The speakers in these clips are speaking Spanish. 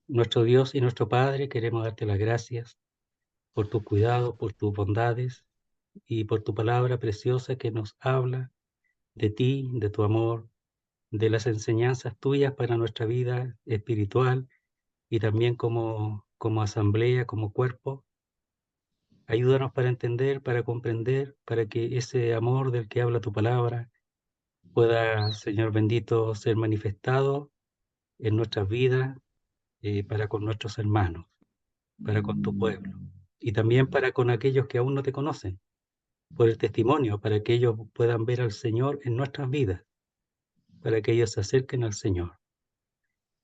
nuestro Dios y nuestro Padre, queremos darte las gracias por tu cuidado, por tus bondades y por tu palabra preciosa que nos habla de ti, de tu amor, de las enseñanzas tuyas para nuestra vida espiritual y también como asamblea, como cuerpo. Ayúdanos para entender, para comprender, para que ese amor del que habla tu palabra pueda, Señor bendito, ser manifestado en nuestras vidas, para con nuestros hermanos, para con tu pueblo y también para con aquellos que aún no te conocen, por el testimonio, para que ellos puedan ver al Señor en nuestras vidas, para que ellos se acerquen al Señor.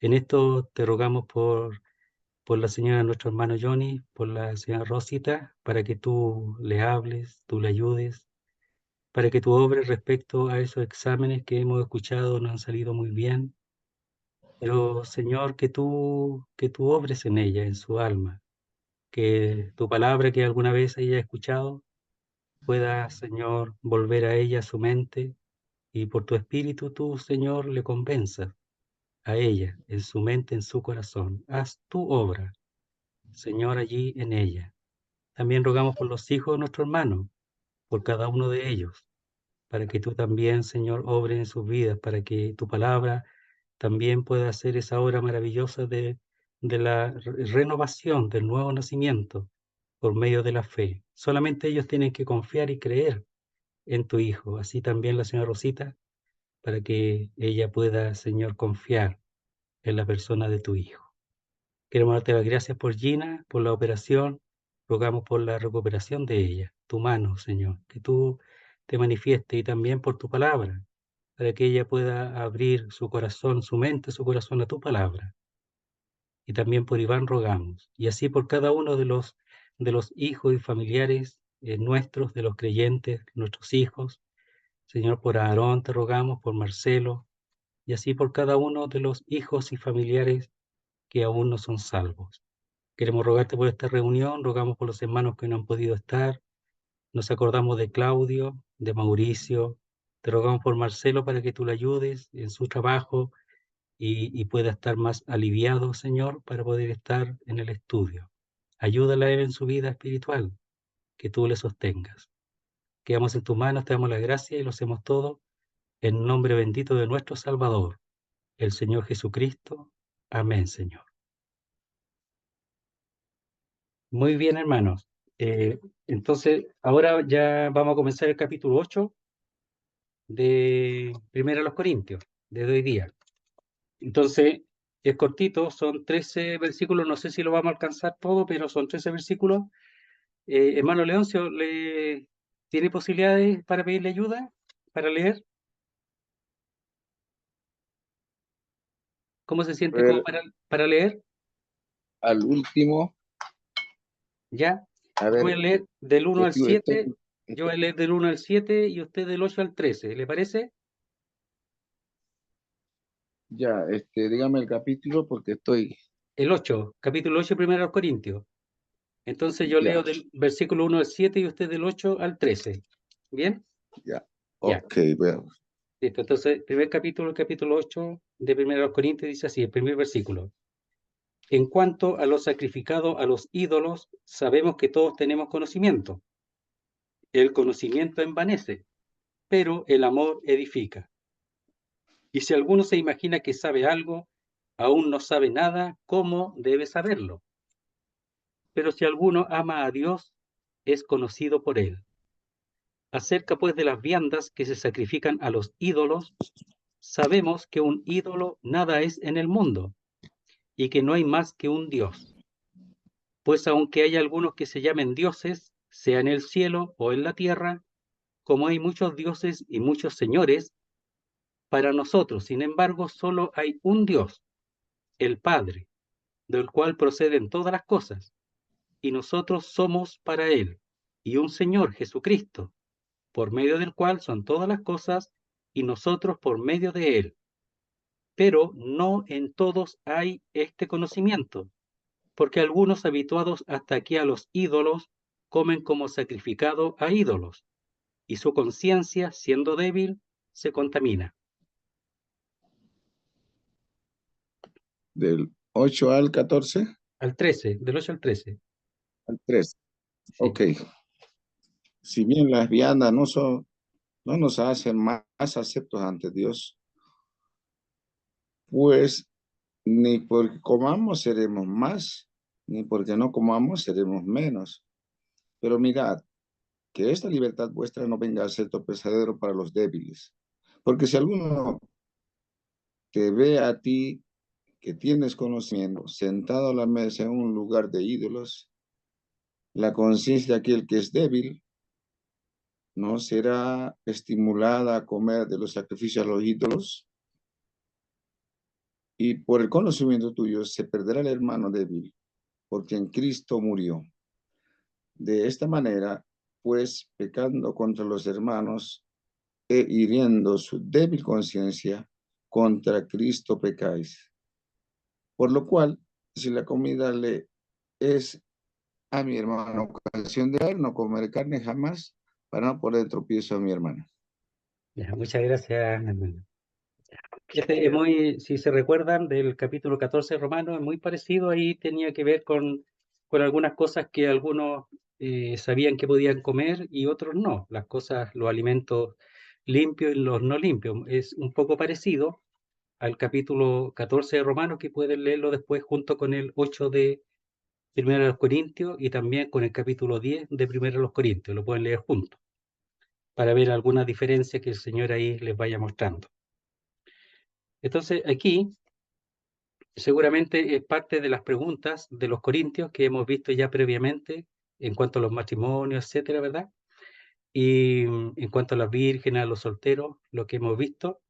En esto te rogamos por la señora, nuestro hermano Johnny, por la señora Rosita, para que tú le hables, tú le ayudes, para que tú obres respecto a esos exámenes que hemos escuchado, no han salido muy bien, pero Señor, que tú obres en ella, en su alma, que tu palabra que alguna vez ella ha escuchado pueda, Señor, volver a ella su mente y por tu espíritu tú, Señor, le convenzas a ella, en su mente, en su corazón. Haz tu obra, Señor, allí en ella. También rogamos por los hijos de nuestro hermano, por cada uno de ellos, para que tú también, Señor, obres en sus vidas, para que tu palabra también pueda hacer esa obra maravillosa de la renovación, del nuevo nacimiento, por medio de la fe. Solamente ellos tienen que confiar y creer en tu Hijo. Así también la señora Rosita, para que ella pueda, Señor, confiar en la persona de tu Hijo. Queremos darte las gracias por Gina, por la operación. Rogamos por la recuperación de ella, tu mano, Señor, que tú te manifiestes y también por tu palabra, para que ella pueda abrir su corazón, su mente, su corazón a tu palabra. Y también por Iván rogamos, y así por cada uno de los hijos y familiares nuestros, de los creyentes, nuestros hijos. Señor, por Aarón te rogamos, por Marcelo, y así por cada uno de los hijos y familiares que aún no son salvos. Queremos rogarte por esta reunión, rogamos por los hermanos que no han podido estar, nos acordamos de Claudio, de Mauricio, te rogamos por Marcelo para que tú le ayudes en su trabajo y pueda estar más aliviado, Señor, para poder estar en el estudio. Ayúdala a él en su vida espiritual, que tú le sostengas. Quedamos en tus manos, te damos la gracia y lo hacemos todo en nombre bendito de nuestro Salvador, el Señor Jesucristo. Amén, Señor. Muy bien, hermanos. Entonces, ahora ya vamos a comenzar el capítulo 8 de Primera a los Corintios, de hoy día. Entonces, es cortito, son 13 versículos, no sé si lo vamos a alcanzar todo, pero son 13 versículos. Hermano Leoncio, ¿tiene posibilidades para pedirle ayuda, para leer? ¿Cómo se A siente como ver, para leer? al último, ¿Ya? a Yo voy a ver, leer del 1 al estoy, 7, estoy- yo estoy- voy a leer del 1 al 7 y usted del 8 al 13. ¿Le parece? ya, dígame el capítulo porque estoy, El 8, capítulo 8, primero a los Corintios. Entonces yo leo ya, del versículo 1 al 7 y usted del 8 al 13. ¿Bien? ya, Ya. ok, bueno, Listo. Entonces, primer capítulo, el capítulo 8 de primero a los Corintios dice así, el primer versículo. En cuanto a lo sacrificado a los ídolos, sabemos que todos tenemos conocimiento. El conocimiento envanece, pero el amor edifica. Y si alguno se imagina que sabe algo, aún no sabe nada, ¿cómo debe saberlo? Pero si alguno ama a Dios, es conocido por él. Acerca pues de las viandas que se sacrifican a los ídolos, sabemos que un ídolo nada es en el mundo y que no hay más que un Dios. Pues aunque hay algunos que se llamen dioses, sea en el cielo o en la tierra, como hay muchos dioses y muchos señores, para nosotros, sin embargo, solo hay un Dios, el Padre, del cual proceden todas las cosas, y nosotros somos para Él, y un Señor, Jesucristo, por medio del cual son todas las cosas, y nosotros por medio de Él. Pero no en todos hay este conocimiento, porque algunos habituados hasta aquí a los ídolos comen como sacrificado a ídolos, y su conciencia, siendo débil, se contamina. 8 al 14, Al 13, del 8 al 13. al 13. Sí. Ok. Si bien las viandas no nos hacen más aceptos ante Dios, pues ni porque comamos seremos más, ni porque no comamos seremos menos. Pero mirad, que esta libertad vuestra no venga a ser tropezadero para los débiles. Porque si alguno te ve a ti que tienes conocimiento, sentado a la mesa en un lugar de ídolos, la conciencia de aquel que es débil no será estimulada a comer de los sacrificios a los ídolos, y por el conocimiento tuyo se perderá el hermano débil, porque en Cristo murió. De esta manera, pues, pecando contra los hermanos e hiriendo su débil conciencia, contra Cristo pecáis. Por lo cual, si la comida le es a mi hermano ocasión de dar, no comeré carne jamás para no poner tropiezo a mi hermano. Ya, muchas gracias, hermano. Este es muy, si se recuerdan del capítulo 14 romano, es muy parecido, ahí tenía que ver con algunas cosas que algunos sabían que podían comer y otros no, las cosas, los alimentos limpios y los no limpios. Es un poco parecido al capítulo 14 de Romanos, que pueden leerlo después junto con el 8 de Primero de los Corintios y también con el capítulo 10 de Primero de los Corintios, lo pueden leer juntos para ver alguna diferencia que el Señor ahí les vaya mostrando. Entonces, aquí seguramente es parte de las preguntas de los corintios que hemos visto ya previamente en cuanto a los matrimonios, etcétera, ¿verdad? Y en cuanto a las vírgenes, a los solteros, lo que hemos visto.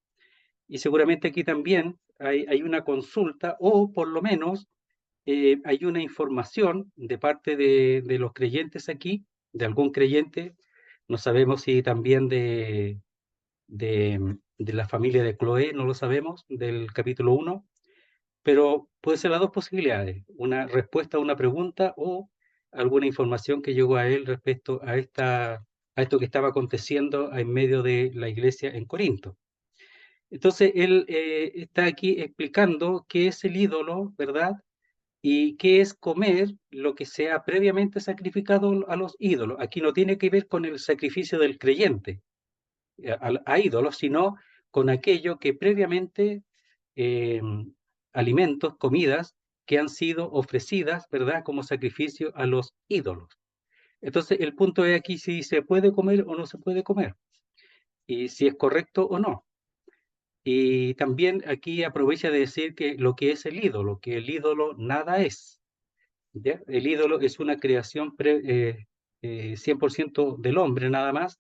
Y seguramente aquí también hay una consulta o por lo menos hay una información de parte de los creyentes aquí, de algún creyente, no sabemos si también de la familia de Cloé, no lo sabemos, del capítulo 1, pero puede ser las dos posibilidades, una respuesta a una pregunta o alguna información que llegó a él respecto a esto que estaba aconteciendo en medio de la iglesia en Corinto. Entonces, él está aquí explicando qué es el ídolo, ¿verdad? Y qué es comer lo que se ha previamente sacrificado a los ídolos. Aquí no tiene que ver con el sacrificio del creyente a ídolos, sino con aquello que previamente eh, alimentos, comidas que han sido ofrecidas, ¿verdad?, como sacrificio a los ídolos. Entonces, el punto es aquí si se puede comer o no se puede comer, y si es correcto o no. Y también aquí aprovecha de decir que lo que es el ídolo, que el ídolo nada es. ¿Ya? El ídolo es una creación 100% del hombre nada más,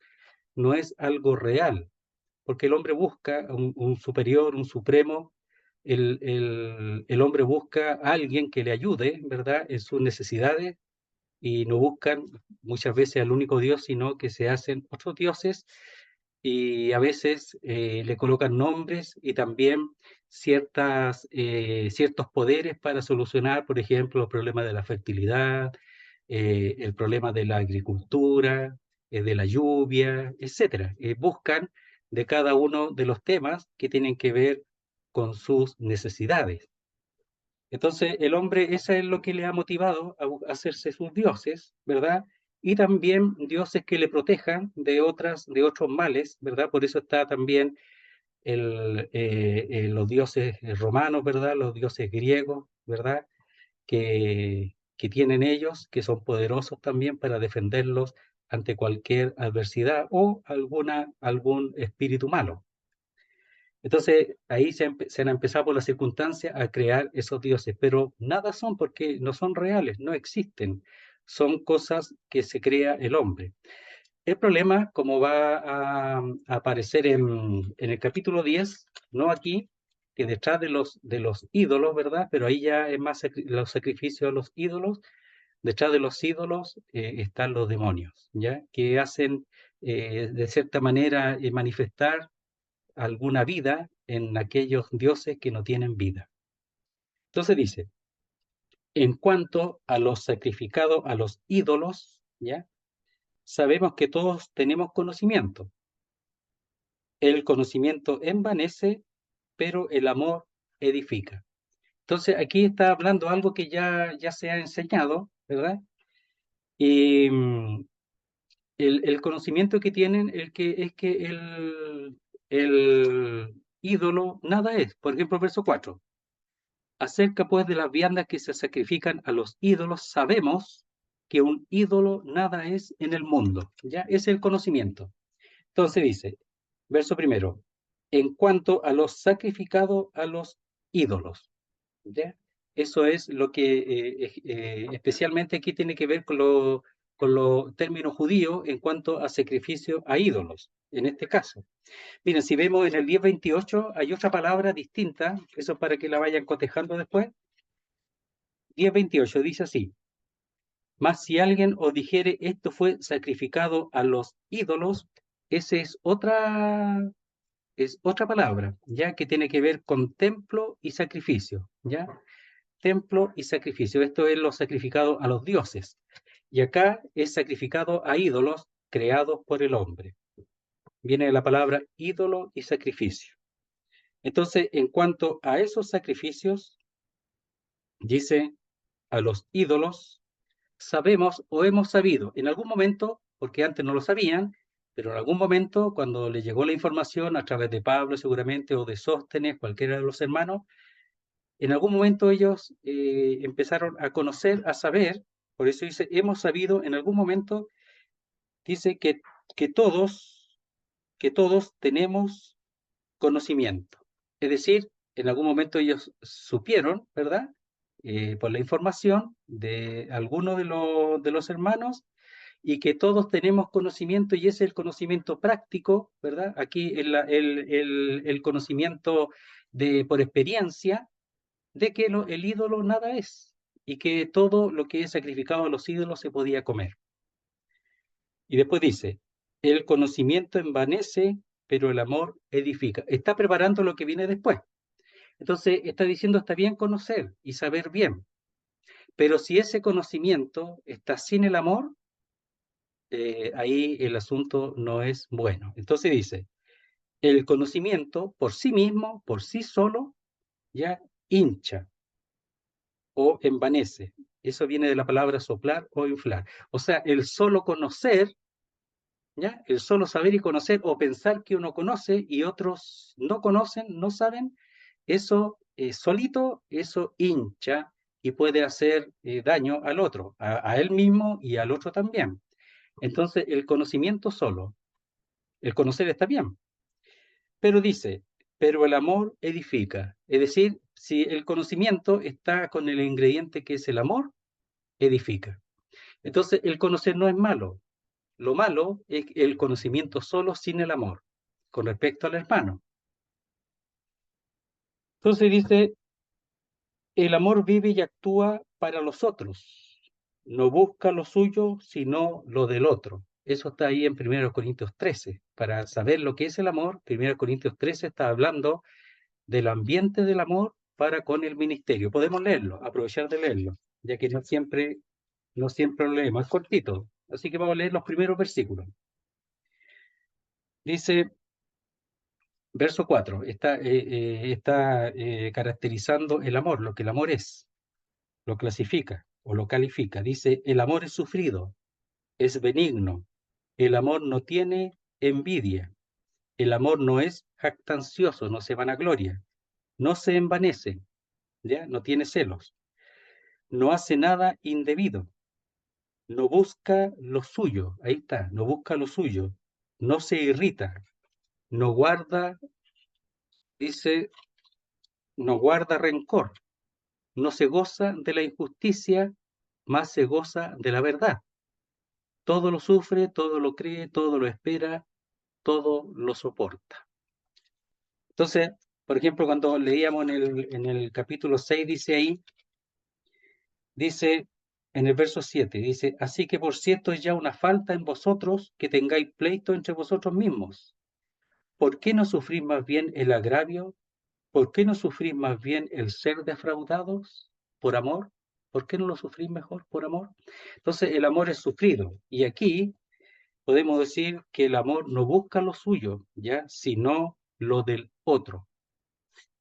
no es algo real, porque el hombre busca un superior, un supremo, el hombre busca a alguien que le ayude, ¿verdad?, en sus necesidades, y no buscan muchas veces al único Dios, sino que se hacen otros dioses y a veces le colocan nombres y también ciertos poderes para solucionar, por ejemplo, los problemas de la fertilidad, el problema de la agricultura, de la lluvia, etcétera. Buscan de cada uno de los temas que tienen que ver con sus necesidades. Entonces, el hombre, eso es lo que le ha motivado a hacerse sus dioses, ¿verdad? Y también dioses que le protejan de otros males, ¿verdad? Por eso está también los dioses romanos, ¿verdad? Los dioses griegos, ¿verdad? Que tienen ellos, que son poderosos también para defenderlos ante cualquier adversidad o algún espíritu malo. Entonces, ahí se han empezado por las circunstancias a crear esos dioses, pero nada son porque no son reales, no existen. Son cosas que se crea el hombre. El problema, como va a aparecer en el capítulo 10, no aquí, que detrás de los ídolos, ¿verdad? Pero ahí ya es más los sacrificios a los ídolos. Detrás de los ídolos están los demonios, ¿ya? Que hacen, de cierta manera, manifestar alguna vida en aquellos dioses que no tienen vida. Entonces dice, en cuanto a los sacrificados a los ídolos, ¿ya? Sabemos que todos tenemos conocimiento. El conocimiento envanece, pero el amor edifica. Entonces aquí está hablando algo que ya se ha enseñado, ¿verdad? Y el conocimiento que tienen es que el ídolo nada es. Por ejemplo, verso 4. Acerca pues de las viandas que se sacrifican a los ídolos, sabemos que un ídolo nada es en el mundo. ¿Ya? Ese es el conocimiento. Entonces dice, verso primero, en cuanto a los sacrificados a los ídolos. ¿Ya? Eso es lo que especialmente aquí tiene que ver con los términos judíos en cuanto a sacrificio a ídolos, en este caso. Miren, si vemos en el 10:28 hay otra palabra distinta, eso para que la vayan cotejando después. 10:28 dice así, mas si alguien os dijere esto fue sacrificado a los ídolos, esa es otra palabra, ya que tiene que ver con templo y sacrificio, ¿ya? Templo y sacrificio. Esto es lo sacrificado a los dioses. Y acá es sacrificado a ídolos creados por el hombre. Viene de la palabra ídolo y sacrificio. Entonces, en cuanto a esos sacrificios, dice a los ídolos, sabemos o hemos sabido en algún momento, porque antes no lo sabían, pero en algún momento, cuando le llegó la información a través de Pablo seguramente o de Sóstenes, cualquiera de los hermanos, en algún momento ellos empezaron a conocer, a saber, por eso dice, hemos sabido, en algún momento dice que todos, que todos tenemos conocimiento. Es decir, en algún momento ellos supieron, ¿verdad? Por la información de alguno de los hermanos y que todos tenemos conocimiento y ese es el conocimiento práctico, ¿verdad? Aquí el conocimiento por experiencia de que el ídolo nada es y que todo lo que es sacrificado a los ídolos se podía comer. Y después dice, el conocimiento envanece, pero el amor edifica. Está preparando lo que viene después. Entonces está diciendo, está bien conocer y saber bien, pero si ese conocimiento está sin el amor, ahí el asunto no es bueno. Entonces dice, el conocimiento por sí mismo, por sí solo, ya hincha o envanece. Eso viene de la palabra soplar o inflar. O sea, el solo conocer, ¿ya? El solo saber y conocer o pensar que uno conoce y otros no conocen, no saben, eso solito, eso hincha y puede hacer daño al otro, a él mismo y al otro también. Entonces, el conocimiento solo, el conocer está bien, pero dice, pero el amor edifica. Es decir, si el conocimiento está con el ingrediente que es el amor, edifica. Entonces, el conocer no es malo. Lo malo es el conocimiento solo sin el amor, con respecto al hermano. Entonces dice, el amor vive y actúa para los otros. No busca lo suyo, sino lo del otro. Eso está ahí en 1 Corintios 13. Para saber lo que es el amor, 1 Corintios 13 está hablando del ambiente del amor para con el ministerio. Podemos leerlo, aprovechar de leerlo, ya que no siempre lo leemos, es cortito. Así que vamos a leer los primeros versículos. Dice, verso 4, está caracterizando el amor, lo que el amor es, lo clasifica o lo califica. Dice, el amor es sufrido, es benigno, el amor no tiene envidia, el amor no es jactancioso, no se vanagloria, no se envanece, ¿ya? No tiene celos, no hace nada indebido, no busca lo suyo, ahí está, no busca lo suyo, no se irrita, no guarda, dice, no guarda rencor, no se goza de la injusticia, más se goza de la verdad. Todo lo sufre, todo lo cree, todo lo espera, todo lo soporta. Entonces, por ejemplo, cuando leíamos en el capítulo 6, dice en el verso 7, dice, así que por cierto es ya una falta en vosotros que tengáis pleito entre vosotros mismos. ¿Por qué no sufrís más bien el agravio? ¿Por qué no sufrís más bien el ser defraudados por amor? ¿Por qué no lo sufrís mejor por amor? Entonces el amor es sufrido. Y aquí podemos decir que el amor no busca lo suyo, ¿ya? Sino lo del otro.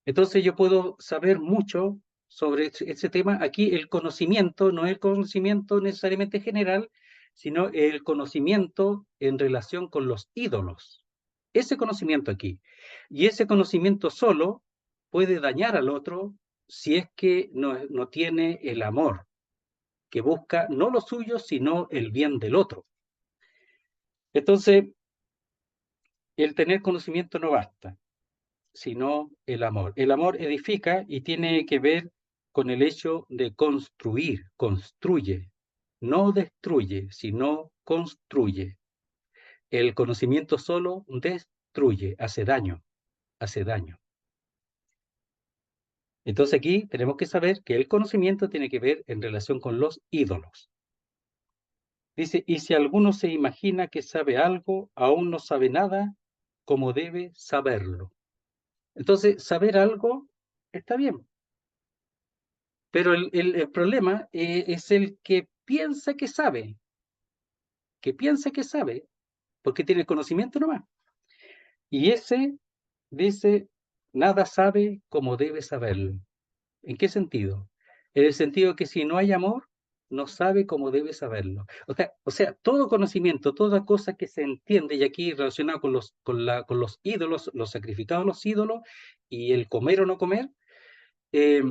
Entonces yo puedo saber mucho sobre ese tema. Aquí el conocimiento no es el conocimiento necesariamente general, sino el conocimiento en relación con los ídolos. Ese conocimiento aquí. Y ese conocimiento solo puede dañar al otro si es que no tiene el amor, que busca no lo suyo, sino el bien del otro. Entonces, el tener conocimiento no basta, sino el amor. El amor edifica y tiene que ver con el hecho de construir, construye, no destruye, sino construye. El conocimiento solo destruye, hace daño, hace daño. Entonces aquí tenemos que saber que el conocimiento tiene que ver en relación con los ídolos. Dice, y si alguno se imagina que sabe algo, aún no sabe nada, como debe saberlo. Entonces, saber algo está bien, pero el problema es el que piensa que sabe, porque tiene conocimiento nomás. Y ese dice, nada sabe como debe saberlo. ¿En qué sentido? En el sentido que si no hay amor, no sabe cómo debe saberlo. O sea, todo conocimiento, toda cosa que se entiende, y aquí relacionado con los ídolos, los sacrificados a los ídolos, y el comer o no comer, eh,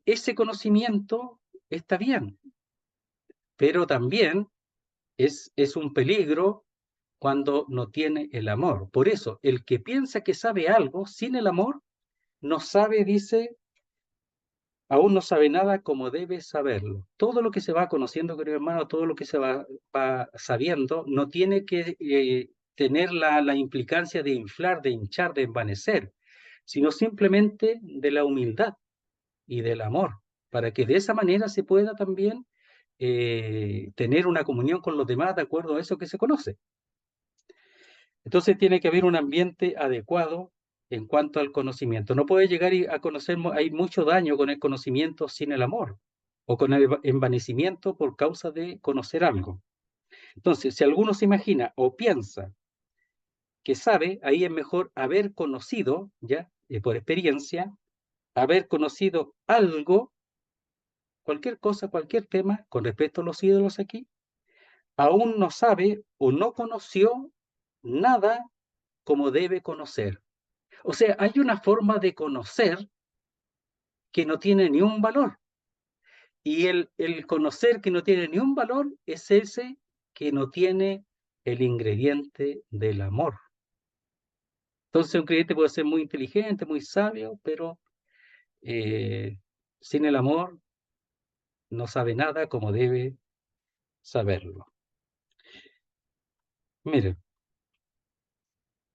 ese conocimiento está bien, pero también es un peligro cuando no tiene el amor. Por eso, el que piensa que sabe algo sin el amor, no sabe, dice, aún no sabe nada como debe saberlo. Todo lo que se va conociendo, querido hermano, todo lo que se va sabiendo, no tiene que tener la implicancia de inflar, de hinchar, de envanecer, sino simplemente de la humildad y del amor, para que de esa manera se pueda también tener una comunión con los demás de acuerdo a eso que se conoce. Entonces tiene que haber un ambiente adecuado en cuanto al conocimiento. No puede llegar a conocer, hay mucho daño con el conocimiento sin el amor o con el envanecimiento por causa de conocer algo. Entonces, si alguno se imagina o piensa que sabe, ahí es mejor haber conocido, ya, por experiencia, haber conocido algo, cualquier cosa, cualquier tema, con respecto a los ídolos aquí, aún no sabe o no conoció nada como debe conocer. O sea, hay una forma de conocer que no tiene ni un valor. Y el conocer que no tiene ni un valor es ese que no tiene el ingrediente del amor. Entonces un creyente puede ser muy inteligente, muy sabio, pero eh, sin el amor no sabe nada como debe saberlo. Miren,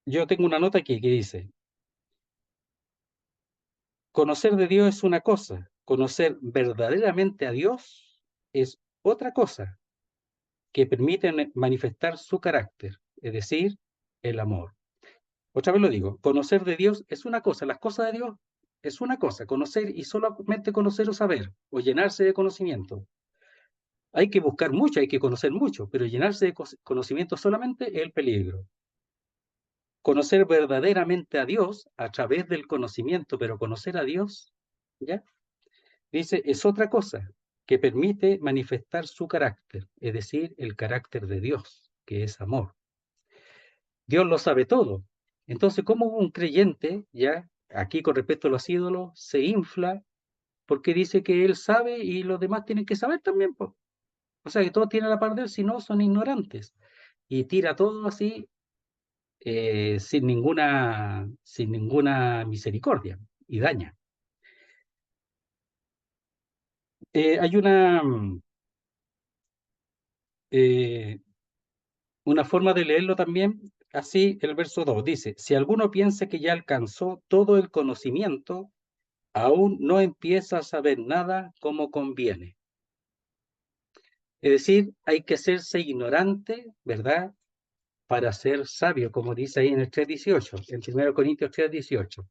yo tengo una nota aquí que dice, conocer de Dios es una cosa, conocer verdaderamente a Dios es otra cosa, que permiten manifestar su carácter, es decir, el amor. Otra vez lo digo, conocer de Dios es una cosa, las cosas de Dios es una cosa, conocer y solamente conocer o saber, o llenarse de conocimiento. Hay que buscar mucho, hay que conocer mucho, pero llenarse de conocimiento solamente es el peligro. Conocer verdaderamente a Dios a través del conocimiento, pero conocer a Dios, ¿ya? Dice, es otra cosa que permite manifestar su carácter, es decir, el carácter de Dios, que es amor. Dios lo sabe todo. Entonces, ¿cómo un creyente, ya, aquí con respecto a los ídolos, se infla porque dice que él sabe y los demás tienen que saber también, pues? O sea, que todos tienen la par de él, si no, son ignorantes. Y tira todo así, sin ninguna misericordia, y daña. Hay eh, una forma de leerlo también, así el verso 2 dice, si alguno piensa que ya alcanzó todo el conocimiento, aún no empieza a saber nada como conviene. Es decir, hay que hacerse ignorante, ¿verdad? Para ser sabio, como dice ahí en el 3:18, en 1 Corintios 3:18.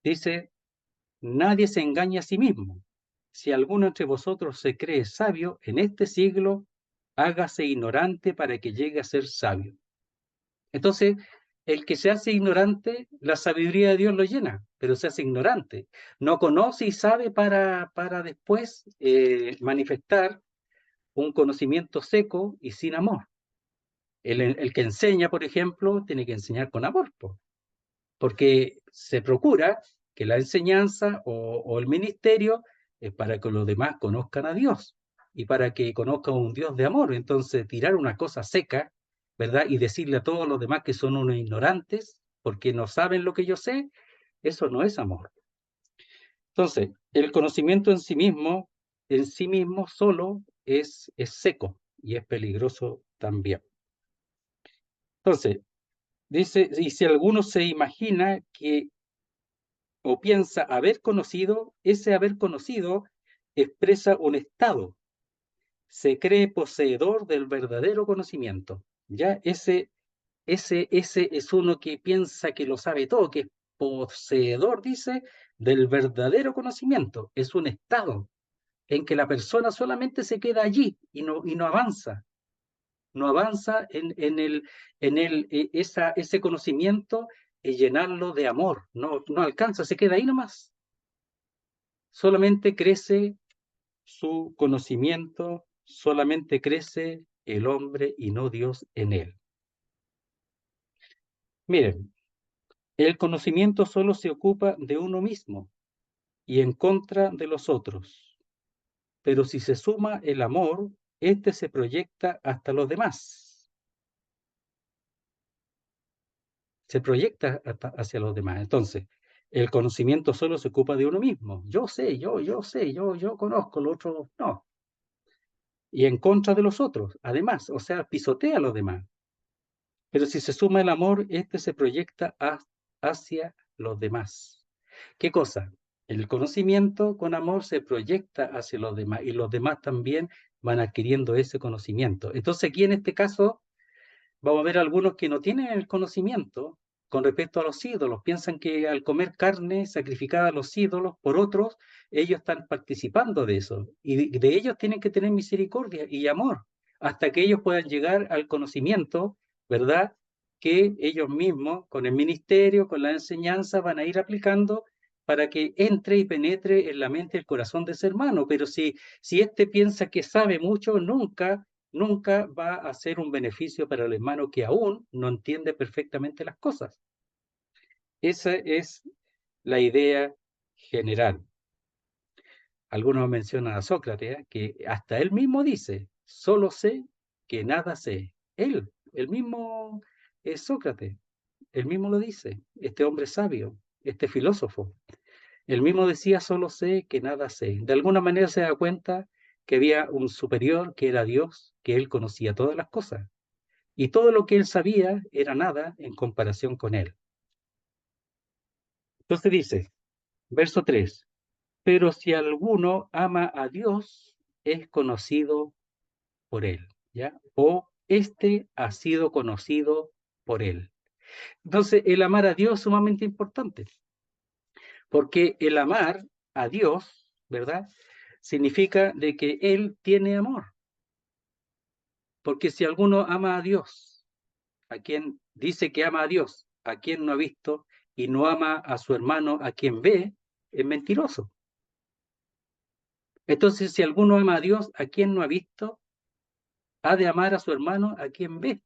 Dice, nadie se engaña a sí mismo. Si alguno entre vosotros se cree sabio en este siglo, hágase ignorante para que llegue a ser sabio. Entonces, el que se hace ignorante, la sabiduría de Dios lo llena, pero se hace ignorante. No conoce y sabe para después manifestar un conocimiento seco y sin amor. El que enseña, por ejemplo, tiene que enseñar con amor, porque se procura que la enseñanza o el ministerio es para que los demás conozcan a Dios y para que conozcan un Dios de amor. Entonces, tirar una cosa seca, ¿verdad? Y decirle a todos los demás que son unos ignorantes porque no saben lo que yo sé, eso no es amor. Entonces, el conocimiento en sí mismo solo es seco y es peligroso también. Entonces, dice, y si alguno se imagina que o piensa haber conocido, ese haber conocido expresa un estado, se cree poseedor del verdadero conocimiento. Ya ese es uno que piensa que lo sabe todo, que es poseedor, dice, del verdadero conocimiento. Es un estado en que la persona solamente se queda allí y no avanza. No avanza ese conocimiento y llenarlo de amor. No alcanza, se queda ahí nomás. Solamente crece su conocimiento, solamente crece el hombre y no Dios en él. Miren, el conocimiento solo se ocupa de uno mismo y en contra de los otros, pero si se suma el amor, este se proyecta hasta los demás, se proyecta hacia los demás. Entonces, el conocimiento solo se ocupa de uno mismo. Yo sé, yo sé, yo conozco, lo otro no. Y en contra de los otros, además, o sea, pisotea a los demás. Pero si se suma el amor, este se proyecta hacia los demás. ¿Qué cosa? El conocimiento con amor se proyecta hacia los demás y los demás también van adquiriendo ese conocimiento. Entonces aquí en este caso vamos a ver algunos que no tienen el conocimiento con respecto a los ídolos. Piensan que al comer carne sacrificada a los ídolos por otros, ellos están participando de eso. Y de ellos tienen que tener misericordia y amor hasta que ellos puedan llegar al conocimiento, ¿verdad? Que ellos mismos, con el ministerio, con la enseñanza, van a ir aplicando para que entre y penetre en la mente y el corazón de ese hermano. Pero si éste piensa que sabe mucho, nunca va a ser un beneficio para el hermano que aún no entiende perfectamente las cosas. Esa es la idea general. Algunos mencionan a Sócrates, que hasta él mismo dice, solo sé que nada sé. El mismo es Sócrates, él mismo lo dice, este hombre sabio, este filósofo. Él mismo decía, solo sé que nada sé. De alguna manera se da cuenta que había un superior, que era Dios, que él conocía todas las cosas. Y todo lo que él sabía era nada en comparación con él. Entonces dice, verso 3, pero si alguno ama a Dios, es conocido por él, ¿ya? O este ha sido conocido por él. Entonces, el amar a Dios es sumamente importante, porque el amar a Dios, ¿verdad? Significa de que él tiene amor. Porque si alguno ama a Dios, a quien dice que ama a Dios, a quien no ha visto, y no ama a su hermano a quien ve, es mentiroso. Entonces, si alguno ama a Dios, a quien no ha visto, ha de amar a su hermano a quien ve.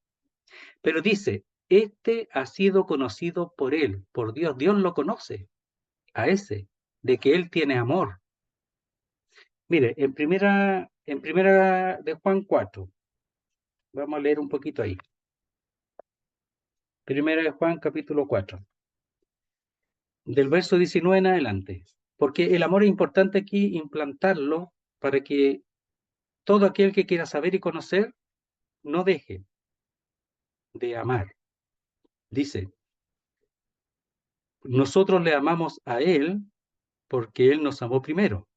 Pero dice, este ha sido conocido por él, por Dios. Dios lo conoce, a ese, de que él tiene amor. Mire, en primera de Juan 4, vamos a leer un poquito ahí. Primera de Juan, capítulo 4. Del verso 19 en adelante, porque el amor es importante aquí implantarlo para que todo aquel que quiera saber y conocer no deje de amar. Dice, nosotros le amamos a Él porque Él nos amó primero.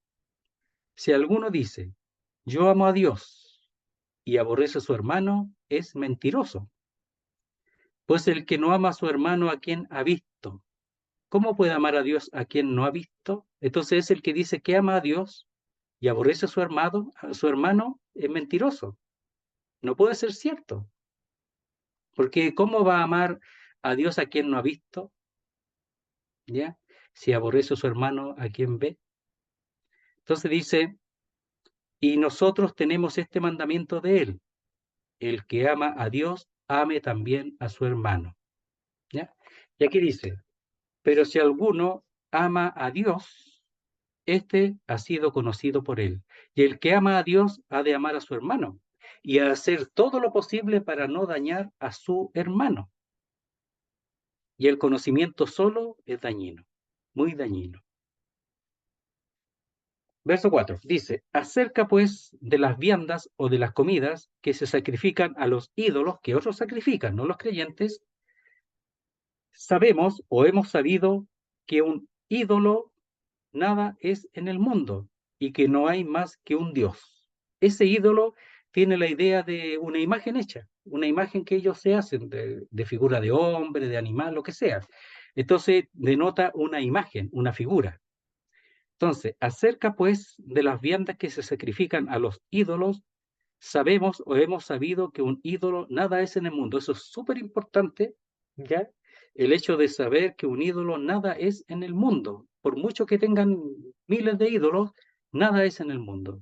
Si alguno dice, yo amo a Dios y aborrece a su hermano, es mentiroso. Pues el que no ama a su hermano a quien ha visto, ¿cómo puede amar a Dios a quien no ha visto? Entonces es el que dice que ama a Dios y aborrece a su hermano, es mentiroso. No puede ser cierto. Porque ¿cómo va a amar a Dios a quien no ha visto, ¿ya? Si aborrece a su hermano, a quien ve. Entonces dice, y nosotros tenemos este mandamiento de él, el que ama a Dios, ame también a su hermano, ¿ya? Y aquí dice, pero si alguno ama a Dios, este ha sido conocido por él. Y el que ama a Dios ha de amar a su hermano y a hacer todo lo posible para no dañar a su hermano. Y el conocimiento solo es dañino, muy dañino. Verso 4 dice, acerca pues de las viandas o de las comidas que se sacrifican a los ídolos que otros sacrifican, no los creyentes, sabemos o hemos sabido que un ídolo nada es en el mundo y que no hay más que un Dios. Ese ídolo tiene la idea de una imagen hecha, una imagen que ellos se hacen de figura de hombre, de animal, lo que sea. Entonces denota una imagen, una figura. Entonces, acerca pues de las viandas que se sacrifican a los ídolos, sabemos o hemos sabido que un ídolo nada es en el mundo. Eso es súper importante, ¿ya? El hecho de saber que un ídolo nada es en el mundo. Por mucho que tengan miles de ídolos, nada es en el mundo.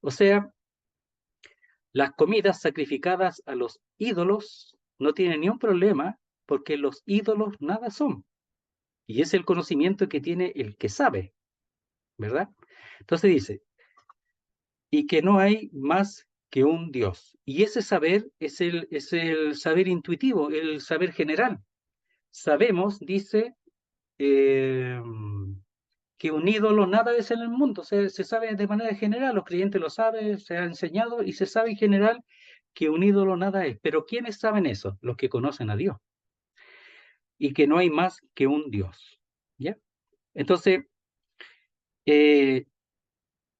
O sea, las comidas sacrificadas a los ídolos no tienen ni un problema porque los ídolos nada son. Y es el conocimiento que tiene el que sabe, ¿verdad? Entonces dice, y que no hay más que un Dios. Y ese saber es el saber intuitivo, el saber general. Sabemos, dice, eh, que un ídolo nada es en el mundo, se sabe de manera general, los creyentes lo saben, se ha enseñado y se sabe en general que un ídolo nada es. Pero ¿quiénes saben eso? Los que conocen a Dios. Y que no hay más que un Dios. ¿Ya? Entonces, eh,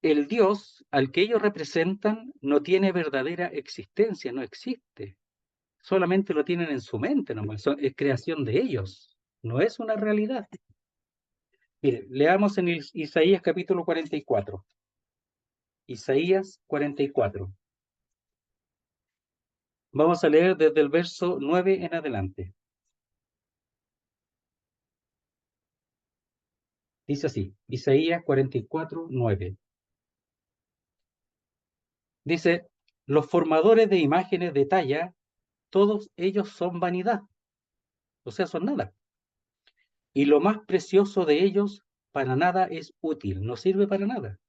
el Dios al que ellos representan no tiene verdadera existencia, no existe. Solamente lo tienen en su mente, nomás. Es creación de ellos, no es una realidad. Mire, leamos en Isaías capítulo 44. Isaías 44. Vamos a leer desde el verso 9 en adelante. Dice así, Isaías 44, 9. Dice, los formadores de imágenes de talla, todos ellos son vanidad, o sea, son nada. Y lo más precioso de ellos para nada es útil, no sirve para nada.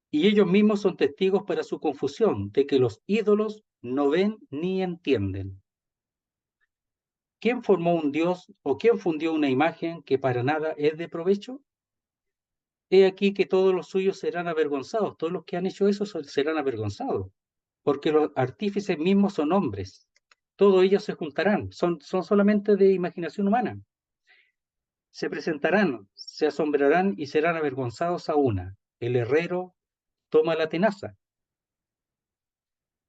Y ellos mismos son testigos para su confusión, de que los ídolos no ven ni entienden. ¿Quién formó un dios o quién fundió una imagen que para nada es de provecho? He aquí que todos los suyos serán avergonzados, todos los que han hecho eso serán avergonzados, porque los artífices mismos son hombres, todos ellos se juntarán, son solamente de imaginación humana. Se presentarán, se asombrarán y serán avergonzados a una. El herrero toma la tenaza,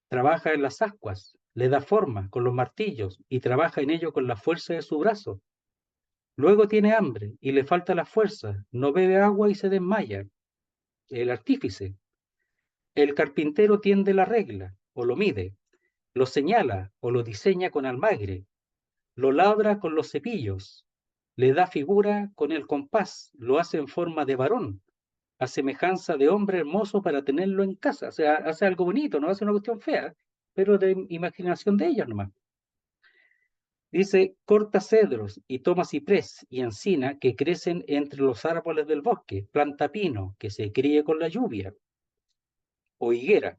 trabaja en las ascuas, le da forma con los martillos y trabaja en ello con la fuerza de su brazo. Luego tiene hambre y le falta la fuerza, no bebe agua y se desmaya. El artífice. El carpintero tiende la regla o lo mide, lo señala o lo diseña con almagre, lo labra con los cepillos, le da figura con el compás, lo hace en forma de varón, a semejanza de hombre hermoso para tenerlo en casa. O sea, hace algo bonito, no hace una cuestión fea, pero de imaginación de ellos nomás. Dice, corta cedros y toma ciprés y encina que crecen entre los árboles del bosque, planta pino que se críe con la lluvia, o higuera.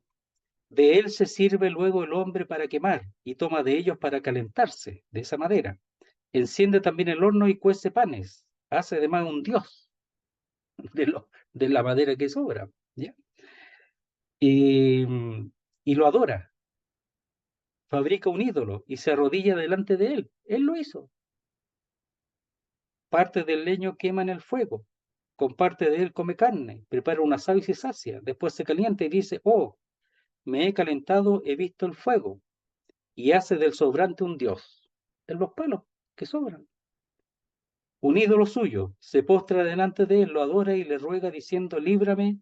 De él se sirve luego el hombre para quemar y toma de ellos para calentarse, de esa madera. Enciende también el horno y cuece panes. Hace además un dios de la madera que sobra. ¿Ya? Y, y lo adora. Fabrica un ídolo y se arrodilla delante de él. Él lo hizo. Parte del leño quema en el fuego. Con parte de él come carne. Prepara un asado y se sacia. Después se calienta y dice, oh, me he calentado, he visto el fuego. Y hace del sobrante un dios. En los palos que sobran. Un ídolo suyo se postra delante de él, lo adora y le ruega diciendo, líbrame,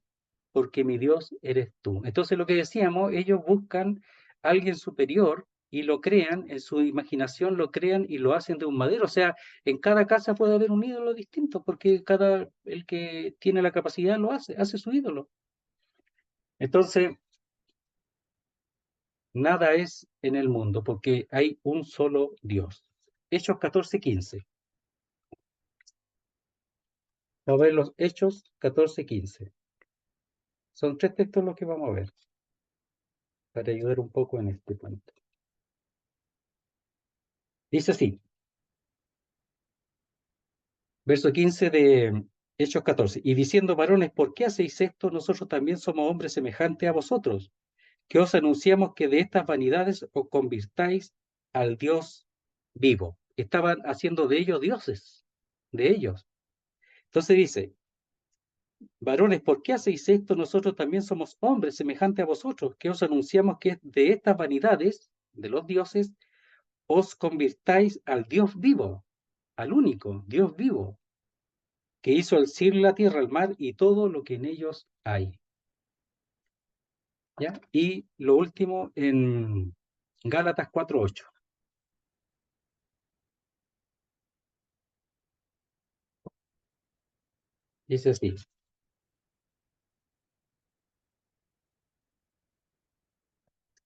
porque mi Dios eres tú. Entonces lo que decíamos, ellos buscan a alguien superior y lo crean, en su imaginación lo crean y lo hacen de un madero. O sea, en cada casa puede haber un ídolo distinto, porque el que tiene la capacidad lo hace su ídolo. Entonces, nada es en el mundo, porque hay un solo Dios. Hechos 14:15. Vamos a ver los Hechos 14:15. Son 3 textos los que vamos a ver, para ayudar un poco en este punto. Dice así, verso 15 de Hechos 14, y diciendo, varones, ¿por qué hacéis esto? Nosotros también somos hombres semejantes a vosotros, que os anunciamos que de estas vanidades os convirtáis al Dios vivo. Estaban haciendo de ellos dioses, de ellos. Entonces dice, varones, ¿por qué hacéis esto? Nosotros también somos hombres semejantes a vosotros, que os anunciamos que de estas vanidades de los dioses os convirtáis al Dios vivo, al único Dios vivo, que hizo el cielo, la tierra, el mar y todo lo que en ellos hay. ¿Ya? Y lo último en Gálatas 4:8. Dice así,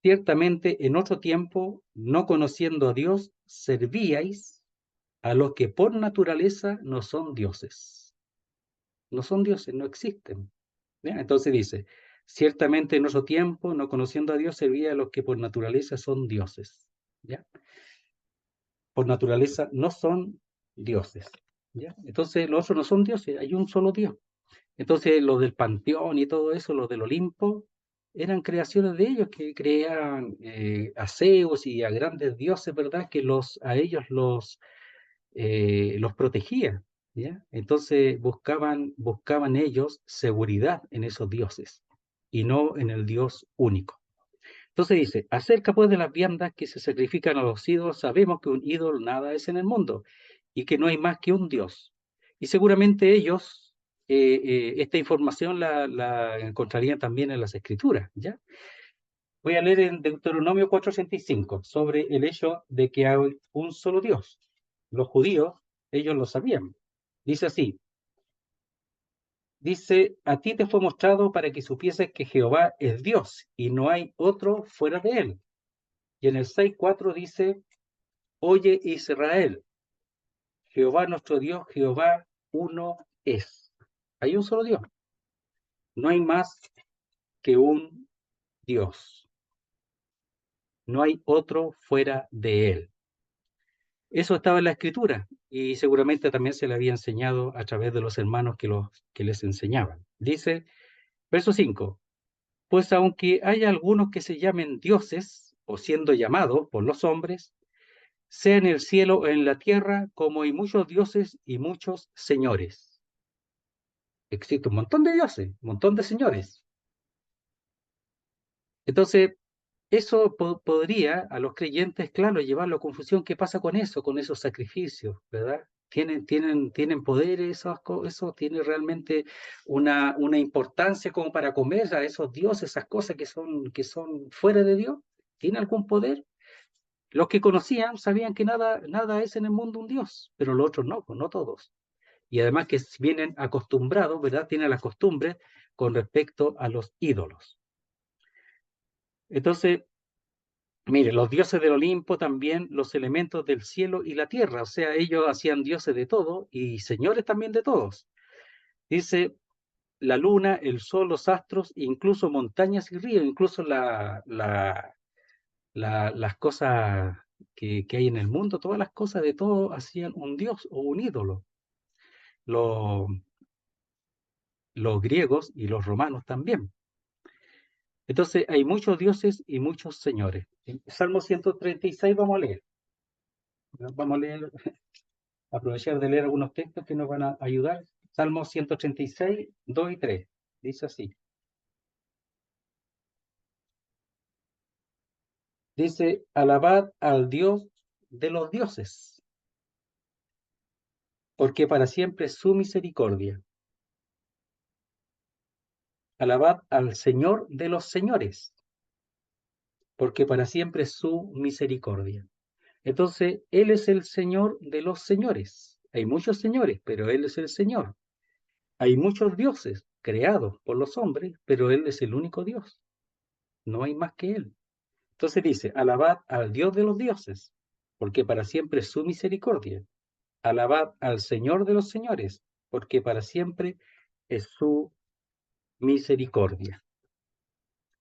ciertamente en otro tiempo, no conociendo a Dios, servíais a los que por naturaleza no son dioses. No son dioses, no existen. ¿Ya? Entonces dice, ciertamente en otro tiempo, no conociendo a Dios, servía a los que por naturaleza son dioses. ¿Ya? Por naturaleza no son dioses. ¿Ya? Entonces los otros no son dioses, hay un solo Dios. Entonces los del Panteón y todo eso, los del Olimpo, eran creaciones de ellos que creaban a Zeus y a grandes dioses, ¿verdad? Que a ellos los protegía. ¿Ya? Entonces buscaban ellos seguridad en esos dioses y no en el Dios único. Entonces dice, acerca pues de las viandas que se sacrifican a los ídolos, sabemos que un ídolo nada es en el mundo y que no hay más que un Dios. Y seguramente ellos, esta información la encontrarían también en las Escrituras, ¿ya? Voy a leer en Deuteronomio 4:85 sobre el hecho de que hay un solo Dios. Los judíos, ellos lo sabían. Dice así, dice, a ti te fue mostrado para que supieses que Jehová es Dios y no hay otro fuera de él. Y en el 6:4 dice, oye Israel, Jehová nuestro Dios, Jehová uno es. Hay un solo Dios, no hay más que un Dios, no hay otro fuera de él. Eso estaba en la escritura y seguramente también se le había enseñado a través de los hermanos que les enseñaban. Dice, verso 5, pues aunque haya algunos que se llamen dioses o siendo llamados por los hombres, sea en el cielo o en la tierra, como hay muchos dioses y muchos señores. Existe un montón de dioses, un montón de señores. Entonces, eso podría a los creyentes, claro, llevarlo a confusión. ¿Qué pasa con eso, con esos sacrificios, verdad? ¿Tienen poder eso? ¿Tiene realmente una importancia como para comer a esos dioses, esas cosas que son fuera de Dios? ¿Tiene algún poder? Los que conocían sabían que nada es en el mundo un Dios, pero los otros no, pues no todos. Y además que vienen acostumbrados, ¿verdad? Tienen las costumbres con respecto a los ídolos. Entonces, mire, los dioses del Olimpo también, los elementos del cielo y la tierra, o sea, ellos hacían dioses de todo y señores también de todos. Dice, la luna, el sol, los astros, incluso montañas y ríos, incluso las cosas que hay en el mundo, todas las cosas de todo hacían un dios o un ídolo. Los, los griegos y los romanos también. Entonces hay muchos dioses y muchos señores. En Salmo 136 vamos a leer. Vamos a leer, aprovechar de leer algunos textos que nos van a ayudar. Salmo 136, 2 y 3. Dice así. Dice, alabad al Dios de los dioses, porque para siempre es su misericordia. Alabad al Señor de los señores, porque para siempre es su misericordia. Entonces, Él es el Señor de los señores. Hay muchos señores, pero Él es el Señor. Hay muchos dioses creados por los hombres, pero Él es el único Dios. No hay más que Él. Entonces dice, alabad al Dios de los dioses, porque para siempre es su misericordia. Alabad al Señor de los señores, porque para siempre es su misericordia.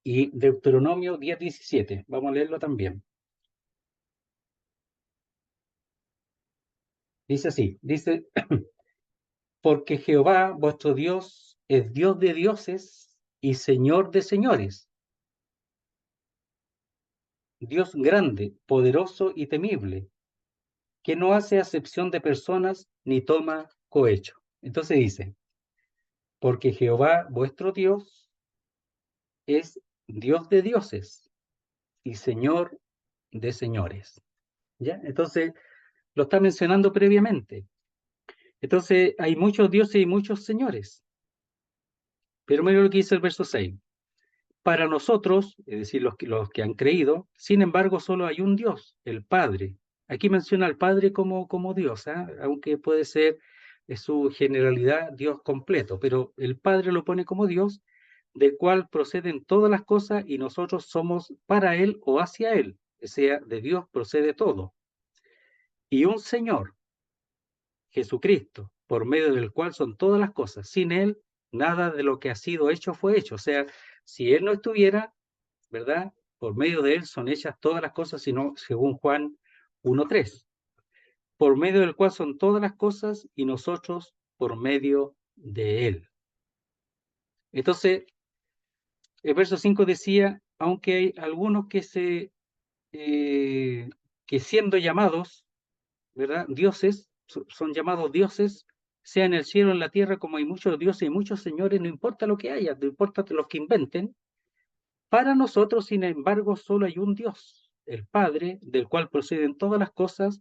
Y Deuteronomio 10:17, vamos a leerlo también. Dice así, dice, porque Jehová vuestro Dios es Dios de dioses y Señor de señores, Dios grande, poderoso y temible, que no hace acepción de personas ni toma cohecho. Entonces dice, porque Jehová vuestro Dios es Dios de dioses y Señor de señores. ¿Ya? Entonces, lo está mencionando previamente. Entonces, hay muchos dioses y muchos señores. Pero mira lo que dice el verso 6. Para nosotros, es decir, los que han creído, sin embargo, solo hay un Dios, el Padre. Aquí menciona al Padre como Dios, ¿eh? Aunque puede ser su generalidad Dios completo, pero el Padre lo pone como Dios, del cual proceden todas las cosas y nosotros somos para Él o hacia Él. O sea, de Dios procede todo. Y un Señor, Jesucristo, por medio del cual son todas las cosas. Sin Él, nada de lo que ha sido hecho fue hecho. O sea, si Él no estuviera, ¿verdad? Por medio de Él son hechas todas las cosas, sino según Juan 1:3. Por medio del cual son todas las cosas y nosotros por medio de Él. Entonces, el verso 5 decía, aunque hay algunos que siendo llamados, ¿verdad? Dioses, son llamados dioses, sea en el cielo o en la tierra, como hay muchos dioses y muchos señores, no importa lo que haya, no importa los que inventen. Para nosotros, sin embargo, solo hay un Dios, el Padre, del cual proceden todas las cosas,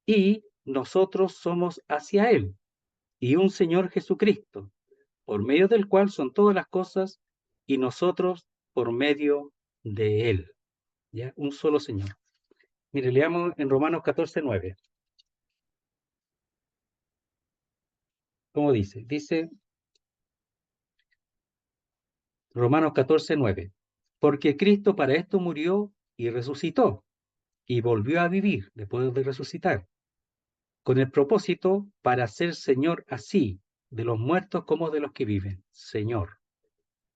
y nosotros somos hacia Él, y un Señor Jesucristo, por medio del cual son todas las cosas, y nosotros por medio de Él. ¿Ya? Un solo Señor. Mire, leamos en Romanos 14:9. ¿Cómo dice? Dice Romanos 14:9. Porque Cristo para esto murió y resucitó, y volvió a vivir después de resucitar, con el propósito para ser Señor así de los muertos como de los que viven. Señor.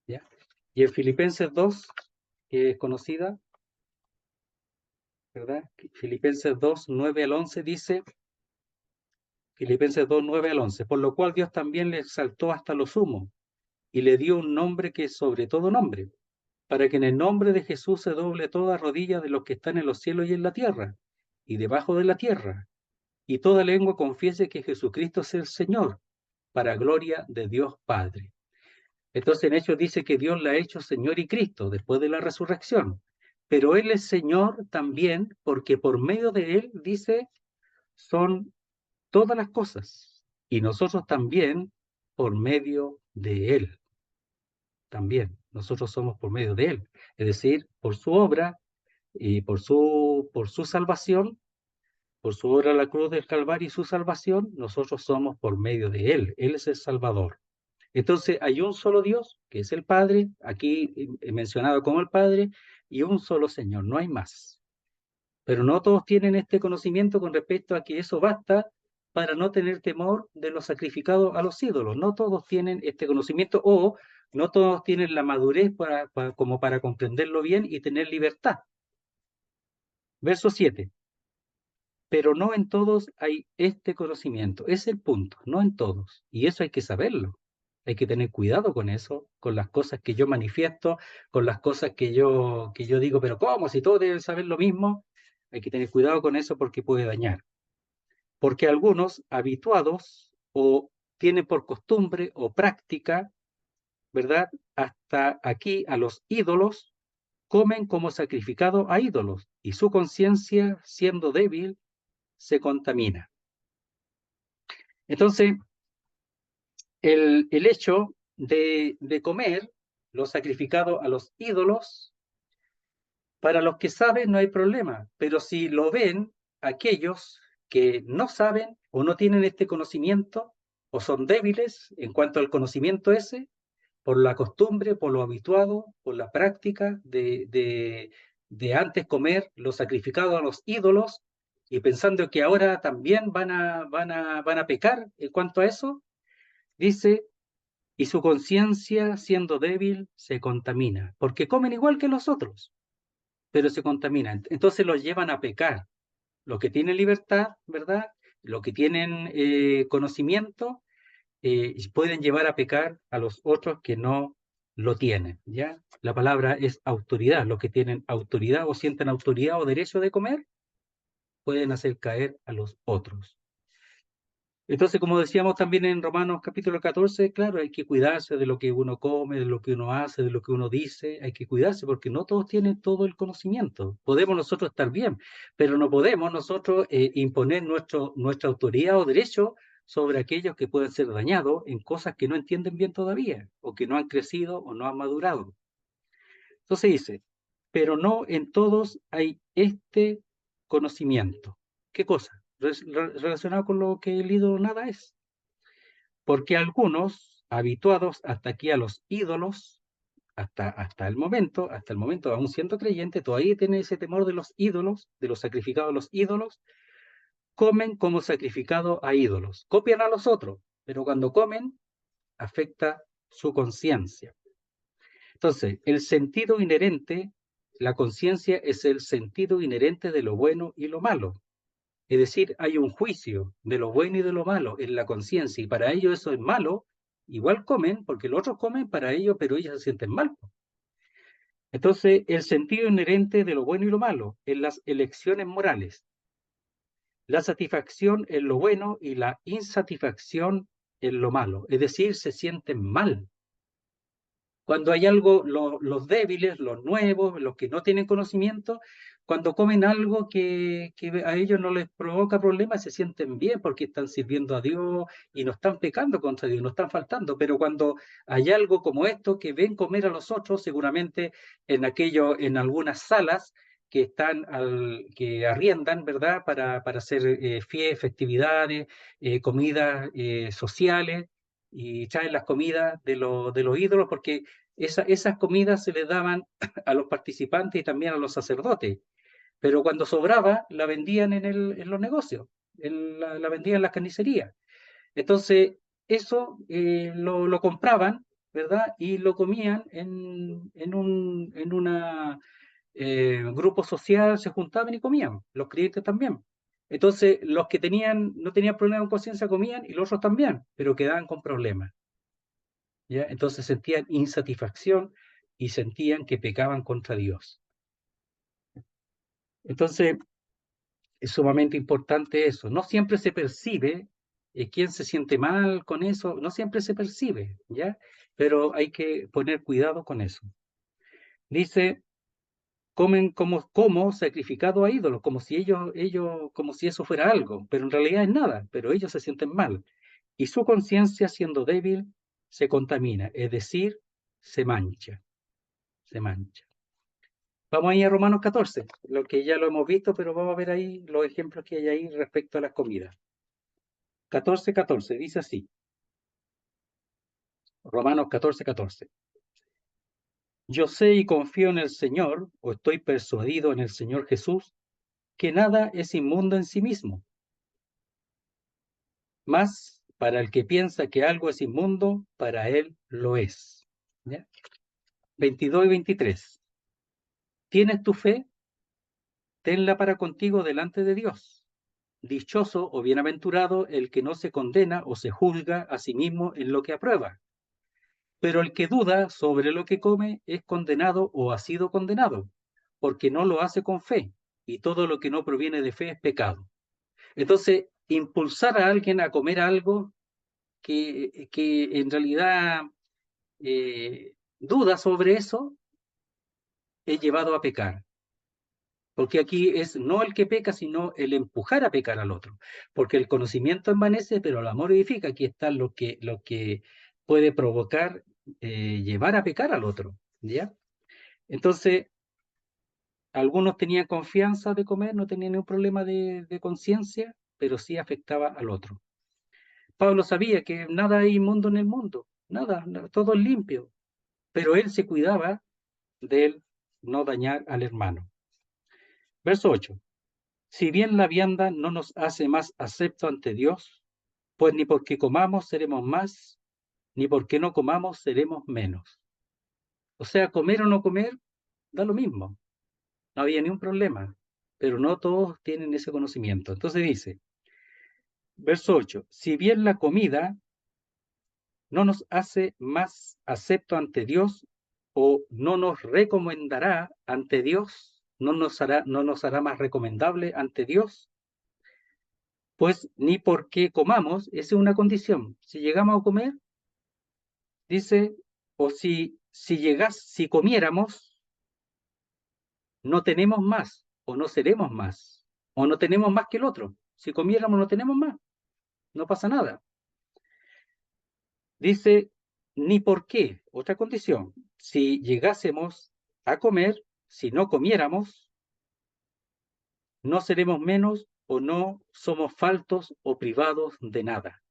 ¿Ya? Y en Filipenses 2, que es conocida, ¿verdad? Filipenses 2, 9 al 11 dice, Filipenses 2, 9 al 11, por lo cual Dios también le exaltó hasta lo sumo y le dio un nombre que es sobre todo nombre, para que en el nombre de Jesús se doble toda rodilla de los que están en los cielos y en la tierra, y debajo de la tierra, y toda lengua confiese que Jesucristo es el Señor, para gloria de Dios Padre. Entonces en Hechos dice que Dios la ha hecho Señor y Cristo después de la resurrección, pero Él es Señor también porque por medio de Él, dice, son todas las cosas, y nosotros también por medio de Él, también, nosotros somos por medio de Él, es decir, por su obra y por su salvación, por su obra en la cruz del Calvario y su salvación, nosotros somos por medio de Él. Él es el Salvador. Entonces hay un solo Dios, que es el Padre, aquí mencionado como el Padre, y un solo Señor, no hay más. Pero no todos tienen este conocimiento con respecto a que eso basta para no tener temor de lo sacrificado a los ídolos. No todos tienen este conocimiento o no todos tienen la madurez como para comprenderlo bien y tener libertad. Verso 7. Pero no en todos hay este conocimiento. Es el punto, no en todos. Y eso hay que saberlo. Hay que tener cuidado con eso, con las cosas que yo manifiesto, con las cosas que yo digo, pero ¿cómo? Si todos deben saber lo mismo, hay que tener cuidado con eso porque puede dañar. Porque algunos habituados o tienen por costumbre o práctica, ¿verdad? Hasta aquí a los ídolos, comen como sacrificado a ídolos y su conciencia, siendo débil, se contamina. Entonces, el hecho de comer lo sacrificado a los ídolos Para los que saben no hay problema, pero si lo ven aquellos que no saben o no tienen este conocimiento o son débiles en cuanto al conocimiento ese, por la costumbre, por lo habituado, por la práctica de antes comer lo sacrificado a los ídolos y pensando que ahora también van a pecar en cuanto a eso, dice, y su conciencia siendo débil se contamina, porque comen igual que los otros, pero se contaminan. Entonces los llevan a pecar. Los que tienen libertad, ¿verdad? Los que tienen conocimiento, pueden llevar a pecar a los otros que no lo tienen, ¿ya? La palabra es autoridad. Los que tienen autoridad o sienten autoridad o derecho de comer, pueden hacer caer a los otros. Entonces, como decíamos también en Romanos capítulo 14, claro, hay que cuidarse de lo que uno come, de lo que uno hace, de lo que uno dice, hay que cuidarse porque no todos tienen todo el conocimiento. Podemos nosotros estar bien, pero no podemos nosotros imponer nuestra autoridad o derecho sobre aquellos que pueden ser dañados en cosas que no entienden bien todavía, o que no han crecido o no han madurado. Entonces dice, pero no en todos hay este conocimiento. ¿Qué cosa? Relacionado con lo que el ídolo nada es. Porque algunos, habituados hasta aquí a los ídolos, hasta el momento, aún siendo creyente, todavía tienen ese temor de los ídolos, de los sacrificados a los ídolos, comen como sacrificado a ídolos. Copian a los otros, pero cuando comen, afecta su conciencia. Entonces, el sentido inherente, la conciencia es el sentido inherente de lo bueno y lo malo. Es decir, hay un juicio de lo bueno y de lo malo en la conciencia, y para ellos eso es malo. Igual comen, porque los otros comen para ellos, pero ellos se sienten mal. Entonces, el sentido inherente de lo bueno y lo malo en las elecciones morales, la satisfacción en lo bueno y la insatisfacción en lo malo. Es decir, se sienten mal cuando hay algo, los débiles, los nuevos, los que no tienen conocimiento, cuando comen algo que a ellos no les provoca problemas, se sienten bien porque están sirviendo a Dios y no están pecando contra Dios, no están faltando. Pero cuando hay algo como esto que ven comer a los otros, seguramente en algunas salas que que arriendan, ¿verdad? Para hacer festividades, comidas sociales, y traen las comidas de los ídolos, porque esas comidas se les daban a los participantes y también a los sacerdotes, pero cuando sobraba la vendían en los negocios, la vendían en las carnicerías. Entonces, eso lo compraban, ¿verdad? Y lo comían en una grupo social, se juntaban y comían, los creyentes también. Entonces, los que no tenían problema con conciencia comían y los otros también, pero quedaban con problemas. ¿Ya? Entonces sentían insatisfacción y sentían que pecaban contra Dios. Entonces, es sumamente importante eso. No siempre se percibe quién se siente mal con eso, no siempre se percibe, ¿ya? Pero hay que poner cuidado con eso. Dice, comen como sacrificado a ídolos, como si como si eso fuera algo, pero en realidad es nada, pero ellos se sienten mal. Y su conciencia, siendo débil, se contamina, es decir, se mancha, se mancha. Vamos ahí a Romanos 14, lo que ya lo hemos visto, pero vamos a ver ahí los ejemplos que hay ahí respecto a las comidas. 14:14, dice así. Romanos 14:14. Yo sé y confío en el Señor, o estoy persuadido en el Señor Jesús, que nada es inmundo en sí mismo. Mas para el que piensa que algo es inmundo, para él lo es. ¿Ya? 22 y 23. ¿Tienes tu fe? Tenla para contigo delante de Dios. Dichoso o bienaventurado el que no se condena o se juzga a sí mismo en lo que aprueba. Pero el que duda sobre lo que come es condenado o ha sido condenado, porque no lo hace con fe, y todo lo que no proviene de fe es pecado. Entonces, impulsar a alguien a comer algo que en realidad duda sobre eso, es llevado a pecar. Porque aquí es no el que peca, sino el empujar a pecar al otro. Porque el conocimiento envanece, pero el amor edifica. Aquí está lo que puede provocar, llevar a pecar al otro. ¿Ya? Entonces, Algunos tenían confianza de comer, no tenían ningún problema de conciencia, pero sí afectaba al otro. Pablo sabía que nada hay inmundo en el mundo, nada, todo es limpio, pero él se cuidaba de él no dañar al hermano. Verso 8. Si bien la vianda no nos hace más acepto ante Dios, pues ni porque comamos seremos más, ni porque no comamos seremos menos. O sea, comer o no comer da lo mismo, no había ningún problema, pero no todos tienen ese conocimiento. Entonces dice, verso 8, si bien la comida no nos hace más acepto ante Dios o no nos recomendará ante Dios, no nos hará más recomendable ante Dios, pues ni porque comamos, esa es una condición. Si llegamos a comer, dice, o si comiéramos, no tenemos más, o no seremos más, o no tenemos más que el otro. Si comiéramos, no tenemos más, no pasa nada. Dice, ni por qué, otra condición. Si llegásemos a comer, si no comiéramos, no seremos menos o no somos faltos o privados de nada.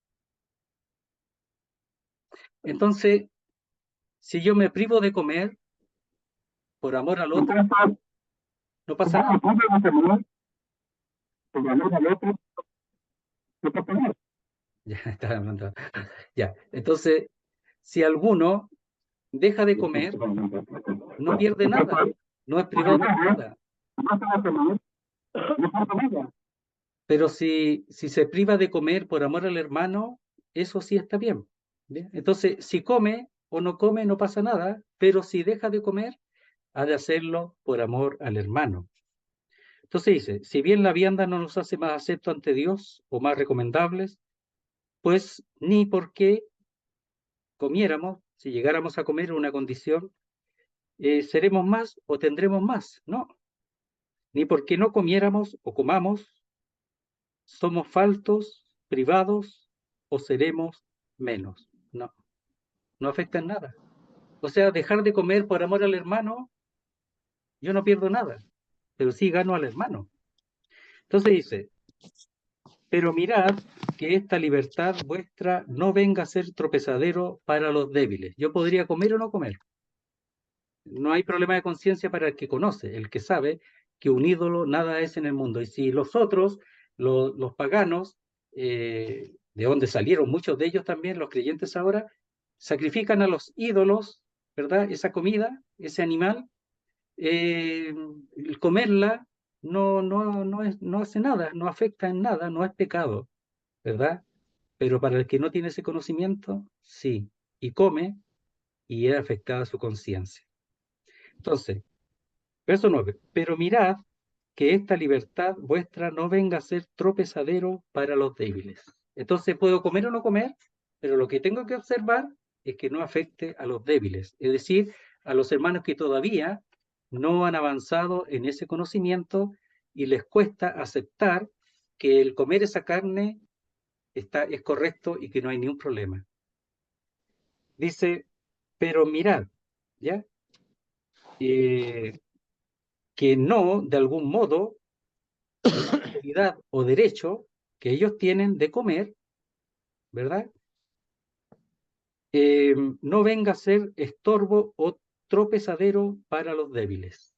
Entonces, si yo me privo de comer por amor al otro, no pasa nada. Ya, está hablando. Ya, entonces, si alguno deja de comer, no pierde nada, no es privado de nada. Pero si se priva de comer por amor al hermano, eso sí está bien. ¿Bien? Entonces, si come o no come, no pasa nada, pero si deja de comer, ha de hacerlo por amor al hermano. Entonces dice, si bien la vianda no nos hace más acepto ante Dios o más recomendables, pues ni porque comiéramos, si llegáramos a comer una condición, seremos más o tendremos más, no. Ni porque no comiéramos o comamos, somos faltos, privados o seremos menos. No, no afecta en nada. O sea, dejar de comer por amor al hermano, yo no pierdo nada, pero sí gano al hermano. Entonces dice, pero mirad que esta libertad vuestra no venga a ser tropezadero para los débiles. Yo podría comer o no comer. No hay problema de conciencia para el que conoce, el que sabe que un ídolo nada es en el mundo. Y si los otros, los paganos, de donde salieron muchos de ellos también, los creyentes ahora, sacrifican a los ídolos, ¿verdad? Esa comida, ese animal, el comerla no hace nada, no afecta en nada, no es pecado, ¿verdad? Pero para el que no tiene ese conocimiento, sí, y come y es afectada su conciencia. Entonces, verso 9. Pero mirad que esta libertad vuestra no venga a ser tropezadero para los débiles. Entonces puedo comer o no comer, pero lo que tengo que observar es que no afecte a los débiles, es decir, a los hermanos que todavía no han avanzado en ese conocimiento y les cuesta aceptar que el comer esa carne es correcto y que no hay ningún problema. Dice, pero mirad, ¿ya? Que no, de algún modo, la autoridad o derecho que ellos tienen de comer, ¿verdad? No venga a ser estorbo o tropezadero para los débiles.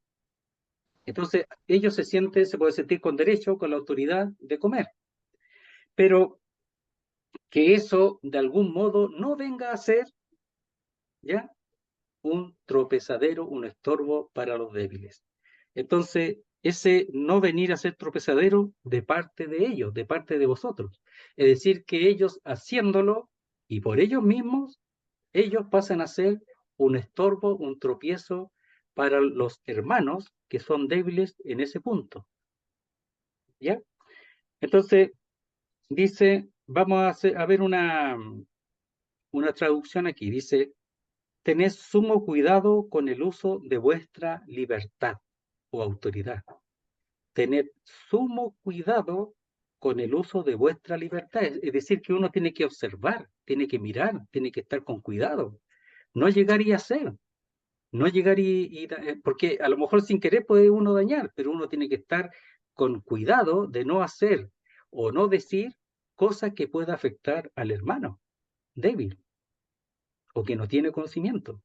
Entonces, ellos se pueden sentir con derecho, con la autoridad de comer, pero que eso de algún modo no venga a ser, ¿ya? Un tropezadero, un estorbo para los débiles. Entonces, ese no venir a ser tropezadero de parte de ellos, de parte de vosotros. Es decir, que ellos haciéndolo y por ellos mismos, ellos pasan a ser un estorbo, un tropiezo para los hermanos que son débiles en ese punto. ¿Ya? Entonces, dice, vamos a ver una traducción aquí. Dice, tened sumo cuidado con el uso de vuestra libertad o autoridad. Tened sumo cuidado con el uso de vuestra libertad. Es decir, que uno tiene que observar, tiene que mirar, tiene que estar con cuidado. No llegar y hacer. No llegar porque a lo mejor sin querer puede uno dañar, pero uno tiene que estar con cuidado de no hacer o no decir cosas que pueda afectar al hermano débil o que no tiene conocimiento.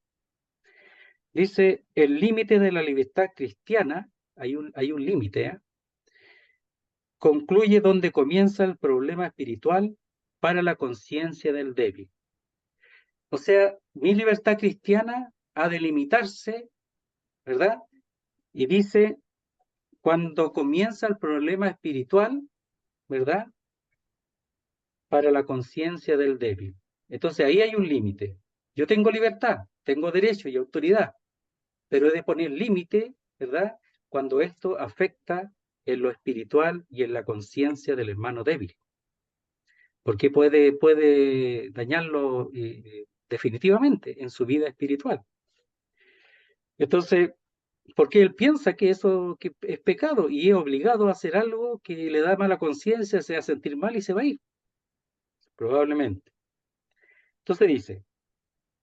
Dice, el límite de la libertad cristiana, hay un límite, concluye donde comienza el problema espiritual para la conciencia del débil. O sea, mi libertad cristiana ha de limitarse, ¿verdad? Y dice, cuando comienza el problema espiritual, ¿verdad? Para la conciencia del débil. Entonces ahí hay un límite. Yo tengo libertad, tengo derecho y autoridad, pero he de poner límite, ¿verdad? Cuando esto afecta en lo espiritual y en la conciencia del hermano débil, porque puede dañarlo definitivamente en su vida espiritual. Entonces, porque él piensa que eso que es pecado y es obligado a hacer algo que le da mala conciencia, se va a sentir mal y se va a ir, probablemente. Entonces dice,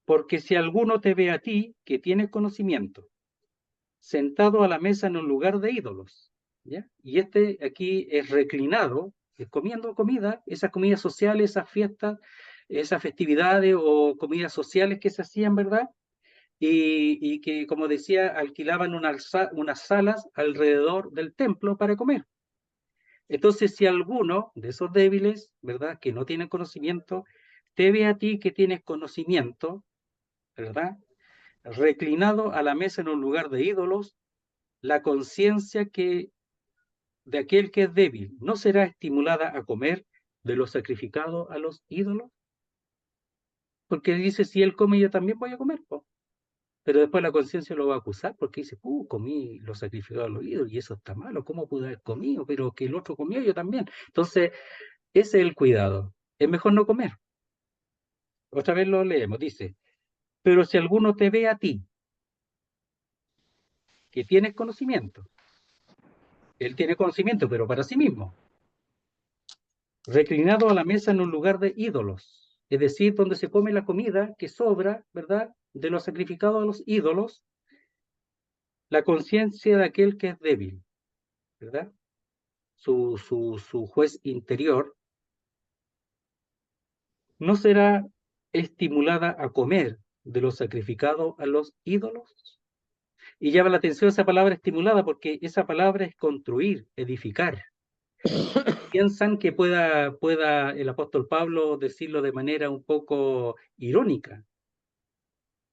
porque si alguno te ve a ti que tienes conocimiento, sentado a la mesa en un lugar de ídolos, ¿ya? Y este aquí es reclinado, comiendo comida, esas comidas sociales, esas fiestas, esas festividades o comidas sociales que se hacían, ¿verdad? Y que, como decía, alquilaban unas salas alrededor del templo para comer. Entonces, si alguno de esos débiles, ¿verdad?, que no tienen conocimiento, te ve a ti que tienes conocimiento, ¿verdad?, reclinado a la mesa en un lugar de ídolos, la conciencia que de aquel que es débil no será estimulada a comer de lo sacrificado a los ídolos, porque dice, si él come, yo también voy a comer, po. Pero después la conciencia lo va a acusar porque dice, comí lo sacrificado a los ídolos y eso está malo, ¿cómo pude haber comido? Pero que el otro comió, yo también. Entonces, ese es el cuidado. Es mejor no comer. Otra vez lo leemos, dice, pero si alguno te ve a ti, que tienes conocimiento, él tiene conocimiento, pero para sí mismo, reclinado a la mesa en un lugar de ídolos, es decir, donde se come la comida que sobra, ¿verdad?, de los sacrificados a los ídolos, la conciencia de aquel que es débil, ¿verdad? Su juez interior no será estimulada a comer de lo sacrificado a los ídolos. Y llama la atención esa palabra estimulada porque esa palabra es construir, edificar. Piensan que pueda el apóstol Pablo decirlo de manera un poco irónica,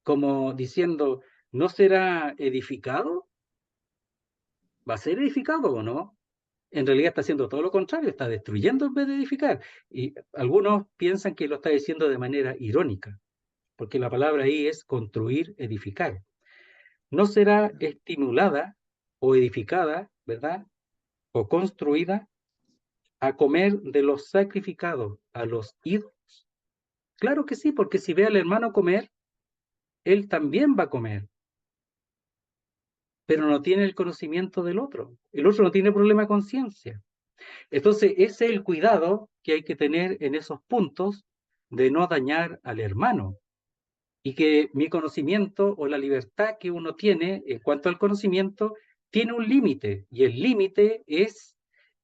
como diciendo, ¿no será edificado? ¿Va a ser edificado o no? En realidad está haciendo todo lo contrario, está destruyendo en vez de edificar. Y algunos piensan que lo está diciendo de manera irónica, porque la palabra ahí es construir, edificar. No será estimulada o edificada, ¿verdad? O construida a comer de los sacrificados a los ídolos. Claro que sí, porque si ve al hermano comer, él también va a comer, pero no tiene el conocimiento del otro. El otro no tiene problema de conciencia. Entonces, ese es el cuidado que hay que tener en esos puntos de no dañar al hermano y que mi conocimiento o la libertad que uno tiene en cuanto al conocimiento tiene un límite y el límite es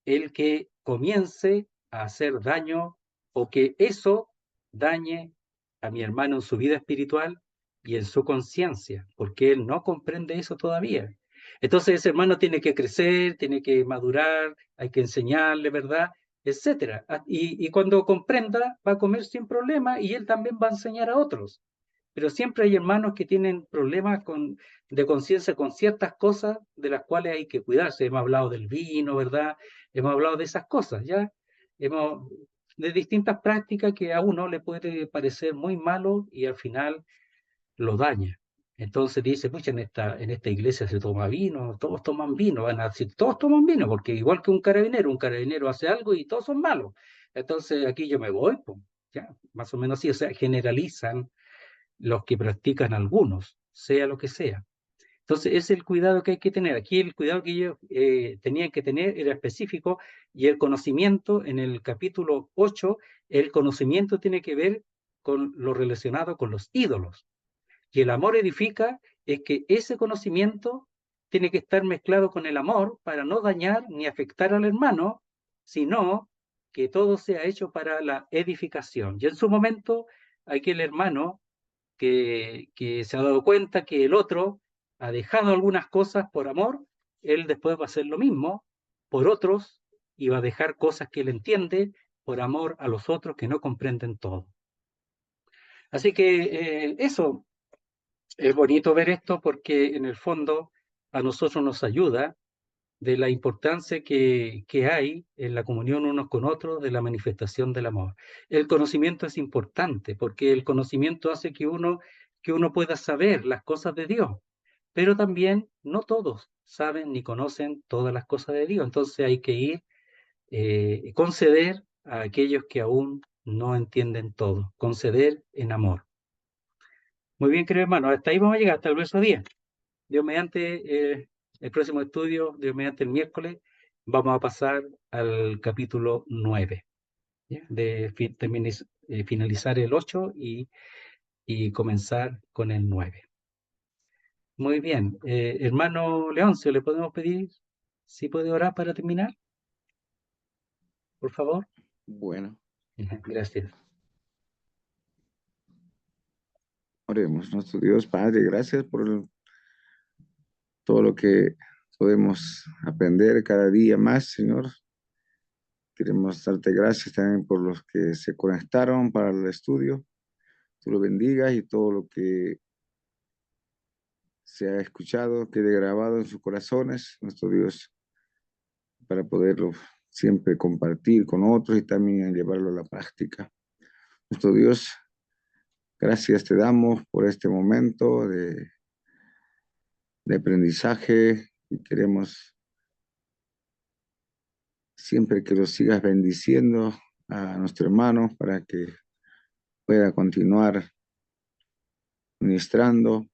el que comience a hacer daño o que eso dañe a mi hermano en su vida espiritual y en su conciencia, porque él no comprende eso todavía. Entonces ese hermano tiene que crecer, tiene que madurar, hay que enseñarle, ¿verdad? Etcétera. Y cuando comprenda, va a comer sin problema y él también va a enseñar a otros. Pero siempre hay hermanos que tienen problemas de conciencia con ciertas cosas de las cuales hay que cuidarse. Hemos hablado del vino, ¿verdad? Hemos hablado de esas cosas, ¿ya? Hemos, de distintas prácticas que a uno le puede parecer muy malo y al final lo daña. Entonces dice, pucha, en esta iglesia se toma vino, todos toman vino, van a decir, todos toman vino, porque igual que un carabinero hace algo y todos son malos. Entonces aquí yo me voy, pues, ya, más o menos así, o sea, generalizan los que practican algunos, sea lo que sea. Entonces, ese es el cuidado que hay que tener. Aquí el cuidado que ellos tenían que tener era específico y el conocimiento, en el capítulo 8, el conocimiento tiene que ver con lo relacionado con los ídolos. Y el amor edifica es que ese conocimiento tiene que estar mezclado con el amor para no dañar ni afectar al hermano, sino que todo sea hecho para la edificación. Y en su momento, aquel hermano que se ha dado cuenta que el otro ha dejado algunas cosas por amor, él después va a hacer lo mismo por otros y va a dejar cosas que él entiende por amor a los otros que no comprenden todo. Así que eso, es bonito ver esto porque en el fondo a nosotros nos ayuda de la importancia que hay en la comunión unos con otros, de la manifestación del amor. El conocimiento es importante porque el conocimiento hace que uno pueda saber las cosas de Dios, pero también no todos saben ni conocen todas las cosas de Dios. Entonces hay que ir, conceder a aquellos que aún no entienden todo, conceder en amor. Muy bien, querido hermano, hasta ahí vamos a llegar, hasta el verso 10. Dios mediante el próximo estudio, Dios mediante el miércoles, vamos a pasar al capítulo 9, ¿ya? Finalizar el 8 y comenzar con el 9. Muy bien, hermano Leoncio, ¿le podemos pedir si puede orar para terminar, por favor? Bueno, Gracias. oremos. Nuestro Dios Padre, gracias por todo lo que podemos aprender cada día más, Señor. Queremos darte gracias también por los que se conectaron para el estudio. Tú lo bendigas y todo lo que se ha escuchado quede grabado en sus corazones, nuestro Dios, para poderlo siempre compartir con otros y también llevarlo a la práctica. Nuestro Dios, gracias te damos por este momento de aprendizaje y queremos siempre que lo sigas bendiciendo a nuestro hermano para que pueda continuar ministrando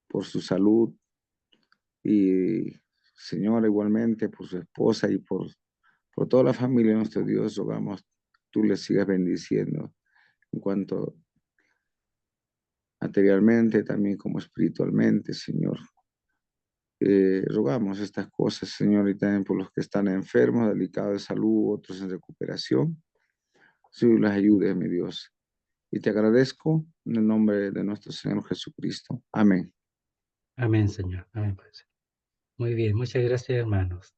por su salud y, Señor, igualmente por su esposa y por toda la familia de nuestro Dios, rogamos tú le sigas bendiciendo en cuanto materialmente, también como espiritualmente, Señor. Rogamos estas cosas, Señor, y también por los que están enfermos, delicados de salud, otros en recuperación. Señor, las ayudes, mi Dios. Y te agradezco en el nombre de nuestro Señor Jesucristo. Amén. Amén, Señor. Amén, Padre. Muy bien, muchas gracias, hermanos.